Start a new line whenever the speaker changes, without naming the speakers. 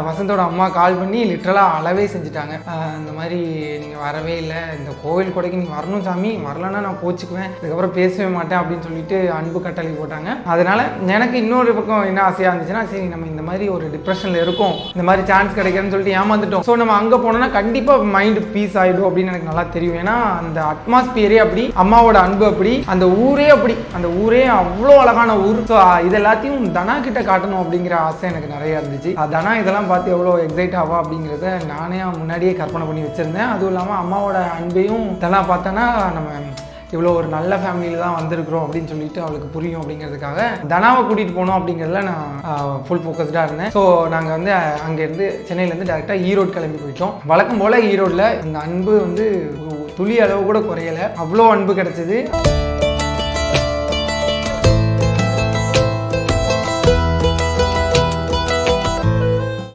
வசந்தோட அம்மா கால் பண்ணி லிட்டரலாக அளவே செஞ்சுட்டாங்க. இந்த மாதிரி நீங்கள் வரவே இல்லை, இந்த கோவில் கொடைக்கு நீங்கள் வரணும் சாமி, வரலன்னா நான் கோச்சிக்குவேன், இதுக்கப்புறம் பேசவே மாட்டேன் அப்படின்னு சொல்லிட்டு அன்பு கட்டளை போட்டாங்க. அதனால் எனக்கு இன்னொரு பக்கம் என்ன ஆசையாக இருந்துச்சுன்னா, சரி நம்ம இந்த மாதிரி ஒரு டிப்ரெஷனில் இருக்கோம், இந்த மாதிரி சான்ஸ் கிடைக்கிறேன்னு சொல்லிட்டு ஏமாந்துட்டோம், ஸோ நம்ம அங்கே போனோம்னா கண்டிப்பாக மைண்டு பீஸ் ஆகிடும் அப்படின்னு எனக்கு நல்லா தெரியும். ஏன்னா அந்த அட்மாஸ்பியரே அப்படி, அம்மாவோட அன்பு அப்படி, அந்த ஊரே அப்படி, அந்த ஊரே அவ்வளோ அழகான ஊர். ஸோ இது எல்லாத்தையும் தனா கிட்ட காட்டணும் அப்படிங்கிற ஆசை எனக்கு நிறைய இருந்துச்சு. தனா இதெல்லாம் பார்த்து எவ்வளோ எக்ஸைட் ஆவா அப்படிங்கிறத நானே முன்னாடியே கற்பனை பண்ணி வச்சுருந்தேன். அதுவும் இல்லாமல் அம்மாவோட அன்பையும் இதெல்லாம் பார்த்தோன்னா நம்ம இவ்வளோ ஒரு நல்ல ஃபேமிலியில் தான் வந்திருக்கிறோம் அப்படின்னு சொல்லிட்டு அவளுக்கு புரியும் அப்படிங்கிறதுக்காக தனாவை கூட்டிகிட்டு போகணும் அப்படிங்கிறதுல நான் ஃபுல் ஃபோக்கஸ்டாக இருந்தேன். ஸோ நாங்கள் வந்து அங்கேருந்து சென்னையிலேருந்து டேரெக்டாக ஈரோடு கிளம்பி போயிட்டோம். வழக்கம் போல் ஈரோடில் இந்த அன்பு வந்து துளி அளவு கூட குறையலை, அவ்வளோ அன்பு கிடச்சிது.